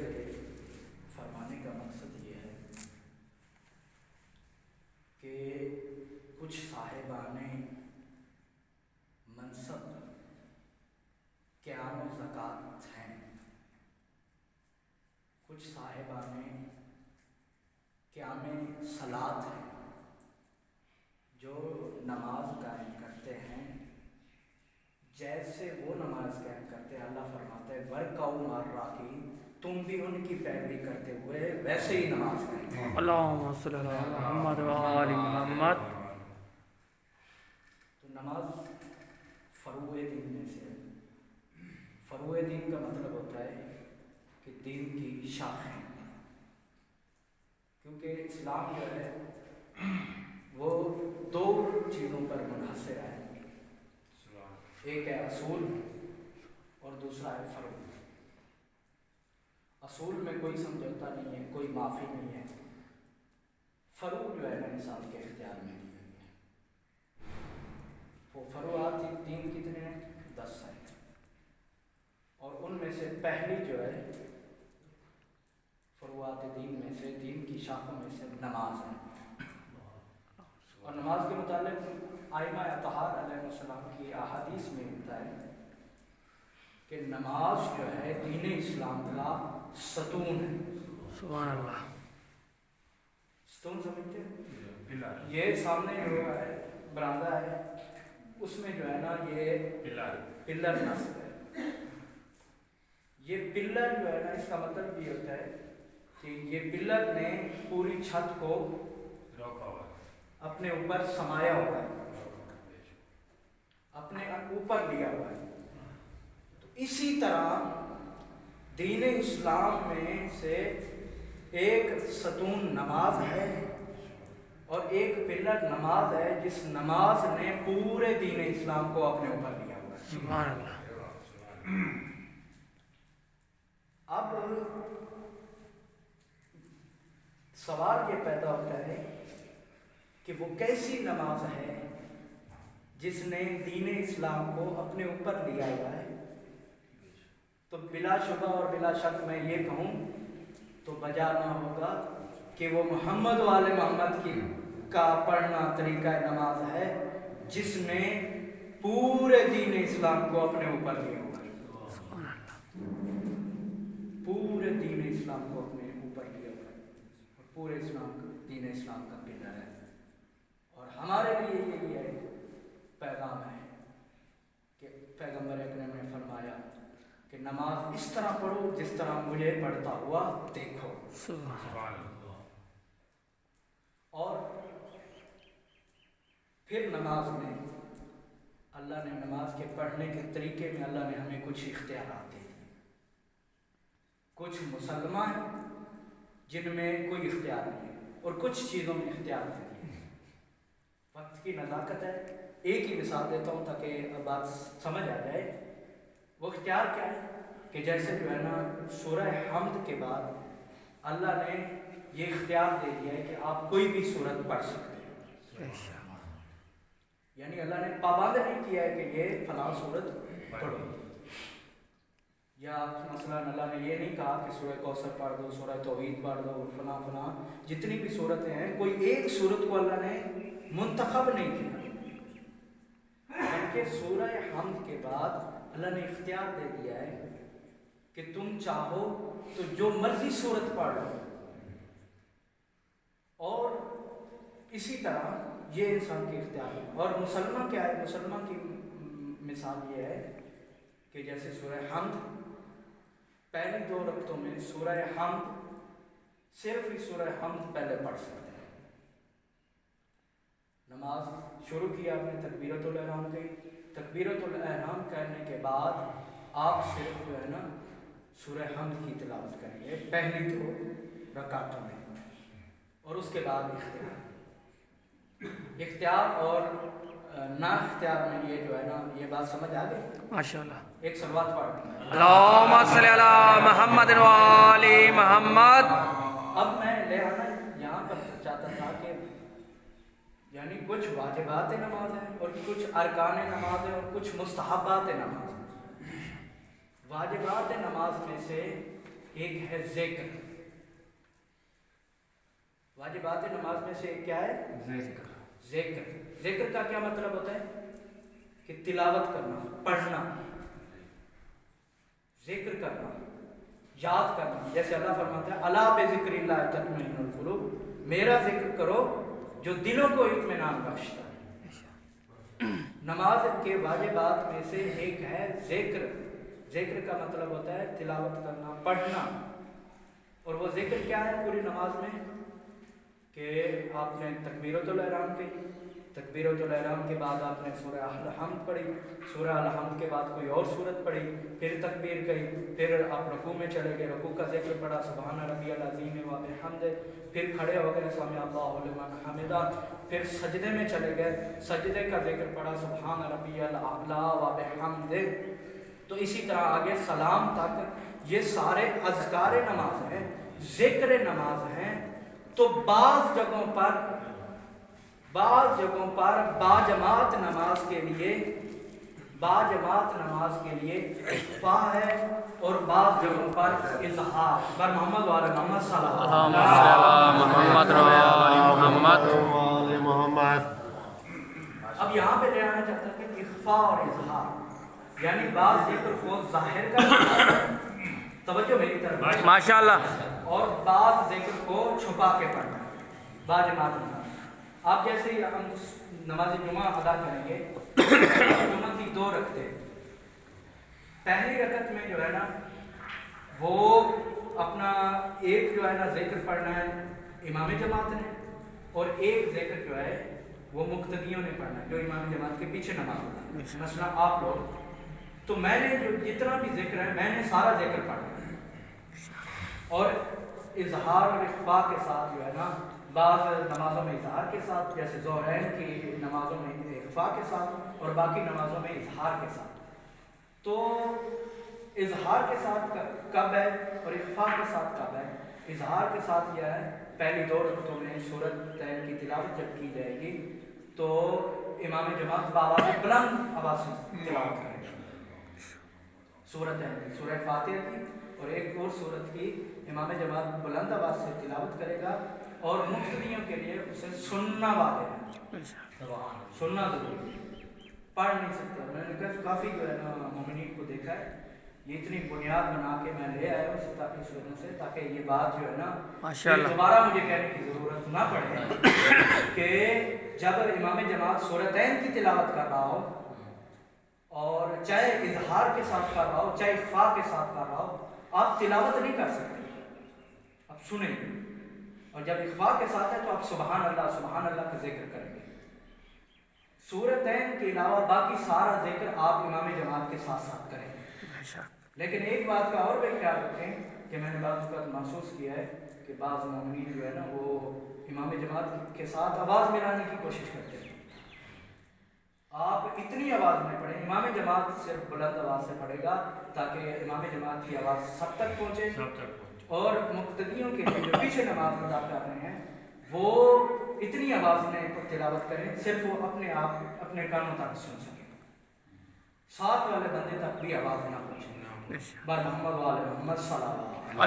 کے فرمانے کا مقصد یہ ہے کہ کچھ صاحبان منصب قیام و زکوٰۃ ہیں، کچھ صاحبان قیام صلاۃ ہیں جو نماز قائم کرتے ہیں جیسے وہ نماز قائم کرتے ہیں۔ اللہ فرماتا ہے وَارْكَعُوا مَعَ الرَّاكِعِينَ، تم بھی ان کی پیروی کرتے ہوئے ویسے ہی نماز قائم کرو۔ اللہم صلی اللہ علی محمد و آل محمد۔ تو نماز فروع دین میں سے ہے۔ فروع دین کا مطلب ہوتا ہے کہ دین کی شاخیں، کیونکہ اسلام جو ہے وہ دو چیزوں پر منحصر ہے، ایک ہے اصول اور دوسرا ہے فروع۔ اصول میں کوئی سمجھوتا نہیں ہے، کوئی معافی نہیں ہے، فروع جو ہے نا انسان کے اختیار میں دی ہوئی ہے۔ وہ فروعات دین کتنے ہیں؟ 10 ہیں، اور ان میں سے پہلی جو ہے فروعات دین میں سے، دین کی شاخوں میں سے نماز ہے۔ اور نماز کے متعلق ائمہ اطہار علیہ السلام کی احادیث میں ملتا ہے کہ نماز جو ہے دین اسلام کا ستون ہے۔ سبحان اللہ۔ ستون سمجھتے ہیں؟ یہ سامنے جو ہے برآمدہ ہے، اس میں جو ہے نا یہ پلر نصب ہے۔ یہ پلر جو ہے نا اس کا مطلب یہ ہوتا ہے کہ یہ پلر نے پوری چھت کو اپنے اوپر سمایا ہوا ہے، اپنے اوپر لیا ہوا ہے۔ تو اسی طرح دین اسلام میں سے ایک ستون نماز ہے اور ایک پلر نماز ہے، جس نماز نے پورے دین اسلام کو اپنے اوپر لیا ہوا ہے۔ سبحان اللہ۔ اب سوال یہ پیدا ہوتا ہے کہ وہ کیسی نماز ہے جس نے دین اسلام کو اپنے اوپر لیا ہوا ہے؟ تو بلا شبہ اور بلا شک میں یہ کہوں تو بجا نہ ہوگا کہ وہ محمد والے محمد کی کا پڑھنا طریقہ نماز ہے جس نے پورے دین اسلام کو اپنے اوپر لیا ہوا ہے، پورے دین اسلام کو اپنے اوپر لیا ہوا ہے، اور پورے دین اسلام کا پلر ہے۔ اور ہمارے لیے یہی ہے پیغام ہے کہ پیغمبر اکرم نے فرمایا کہ نماز اس طرح پڑھو جس طرح مجھے پڑھتا ہوا دیکھو۔ اور پھر نماز میں اللہ نے نماز کے پڑھنے کے طریقے میں اللہ نے ہمیں کچھ اختیارات دیے۔ کچھ مسلمان ہیں جن میں کوئی اختیار نہیں ہے، اور کچھ چیزوں میں اختیار دے دیے۔ وقت کی نزاکت ہے، ایک ہی مثال دیتا ہوں تاکہ بات سمجھ آ جائے۔ وہ اختیار کیا ہے کہ جیسے جو ہے نا سورہ حمد کے بعد اللہ نے یہ اختیار دے دیا ہے کہ آپ کوئی بھی سورت پڑھ سکتے ہیں، یعنی اللہ نے پابند نہیں کیا ہے کہ یہ فلاں سورت پڑھو، یا مثلا اللہ نے یہ نہیں کہا کہ سورہ کوثر پڑھ دو، سورہ توحید پڑھ دو، فلاں فلاں جتنی بھی سورتیں ہیں، کوئی ایک سورت کو اللہ نے منتخب نہیں کیا، بلکہ سورہ حمد کے بعد اللہ نے اختیار دے دیا ہے کہ تم چاہو تو جو مرضی سورت پڑھ لو۔ اور اسی طرح یہ انسان کے اختیار ہے۔ اور مسلمان کیا ہے؟ مسلمان کی مثال یہ ہے کہ جیسے سورہ حمد، پہلی 2 رکعتوں میں سورہ حمد صرف ہی سورہ حمد پہلے پڑھ سکتے ہیں۔ نماز شروع کی آپ نے تکبیرۃ الاحرام کی، تکبیرۃ الاحرام کرنے کے بعد آپ صرف جو ہے نا سورہ حمد کی تلاوت کریں گے پہلی 2 رکعتوں میں، اور اس کے بعد اختیار اور نا اختیار میں یہ جو ہے نا یہ بات سمجھ آ گئی؟ ماشاءاللہ۔ ایک سلوات پڑھتے ہیں، اللہم صلی علی محمد و آل محمد۔ اب میں لے آنا یہاں پر چاہتا تھا کہ یعنی کچھ واجبات نماز ہیں اور کچھ ارکان نماز ہیں اور کچھ مستحبات نماز ہیں۔ واجبات نماز میں سے ایک ہے ذکر. واجبات نماز میں سے ایک کیا ہے؟ ذکر. ذکر کا کیا مطلب ہوتا ہے؟ کہ تلاوت کرنا، پڑھنا، ذکر کرنا، یاد کرنا. جیسے اللہ فرماتا ہے الا بذکر اللہ تطمئن القلوب، میرا ذکر کرو جو دلوں کو اطمینان بخشتا ہے. نماز کے واجبات میں سے ایک ہے ذکر. ذکر کا مطلب ہوتا ہے تلاوت کرنا، پڑھنا. اور وہ ذکر کیا ہے پوری نماز میں؟ کہ آپ نے تکبیرۃ الاحرام کی، تکبیرۃ الاحرام کے بعد آپ نے سورہ الحمد پڑھی، سورہ الحمد کے بعد کوئی اور سورت پڑھی، پھر تکبیر کہی، پھر آپ رکوع میں چلے گئے، رکوع کا ذکر پڑھا سبحان ربی العظیم و بحمدہ، پھر کھڑے ہو گئے سمع اللہ لمن حمدہ، پھر سجدے میں چلے گئے، سجدے کا ذکر پڑھا سبحان ربی الاعلی و بحمدہ. تو اسی طرح آگے سلام تک یہ سارے اذکار نماز ہیں، ذکر نماز ہیں. تو بعض جگہوں پر باجماعت نماز کے لیے اخفا ہے، اور بعض جگہوں پر اظہار. بر محمد وعلی محمد صلی اللہ علیہ محمد. اب یہاں پہ لے آنا چاہتا ہے کہ اخفا اور اظہار، یعنی بعض ذکر کو ظاہر کر، توجہ میری طرف ماشاءاللہ، اور بعض ذکر کو چھپا کے پڑھنا. باجماعت نماز آپ جیسے ہی ہم نماز جمعہ ادا کریں گے، جمعہ کی 2 رکعتیں، پہلی رکعت میں جو ہے نا وہ اپنا ایک جو ہے نا ذکر پڑھنا ہے امام جماعت نے، اور ایک ذکر جو ہے وہ مقتدیوں نے پڑھنا ہے جو امام جماعت کے پیچھے نماز پڑھنا ہے. مثلا آپ لوگ، تو میں نے جو جتنا بھی ذکر ہے میں نے سارا ذکر پڑھنا ہے، اور اظہار اور اخفاء کے ساتھ جو ہے نا، بعض نمازوں میں اظہار کے ساتھ، جیسے ظہرین کی نمازوں میں اخفاء کے ساتھ، اور باقی نمازوں میں اظہار کے ساتھ. تو اظہار کے ساتھ کب ہے اور اخفاء کے ساتھ کب ہے؟ اظہار کے ساتھ یہ ہے پہلی 2 رکعتوں میں سورۃ تین کی تلاوت جب کی جائے گی تو امام جماعت بآواز بلند آواز سے تلاوت کرے گا سورۃ تین، سورہ فاتحہ کی، اور ایک اور سورت کی امام جماعت بلند آواز سے تلاوت کرے گا. اور مقتدیوں کے لیے اسے سننا واجب ہے، سننا ضروری ہے، پڑھ نہیں سکتا. میں نے کہا کافی جو ہے نا مومنین کو دیکھا ہے، یہ اتنی بنیاد بنا کے میں لے آیا ہوں تاکہ اس وجہ سے، تاکہ یہ بات جو ہے نا دوبارہ مجھے کہنے کی ضرورت نہ پڑے کہ جب امام جماعت سورتین کی تلاوت کر رہا ہو، اور چاہے اظہار کے ساتھ کر رہا ہو چاہے اخفاء کے ساتھ کر رہا ہو، آپ تلاوت نہیں کر سکتے، آپ سنیں. اور جب اخفاء کے ساتھ ہے تو آپ سبحان اللہ کا ذکر کریں گے. سورتین کے علاوہ باقی سارا ذکر آپ امام جماعت کے ساتھ ساتھ کریں گے. لیکن ایک بات کا اور بھی خیال رکھیں کہ میں نے بعض اوقات محسوس کیا ہے کہ بعض مومنین جو ہے نا وہ امام جماعت کے ساتھ آواز ملانے کی کوشش کرتے ہیں. آپ اتنی آواز میں پڑھیں، امام جماعت صرف بلند آواز سے پڑھے گا تاکہ امام جماعت کی آواز سب تک پہنچے، اور مقتدیوں کے لیے جو پیچھے نماز ادا کر رہے ہیں وہ اتنی آواز میں تلاوت کریں صرف وہ اپنے آپ اپنے کانوں تک سن سکیں، ساتھ والے بندے تک بھی آواز نہ پہنچے. بر محمد وعلی محمد صلی اللہ علیہ وسلم.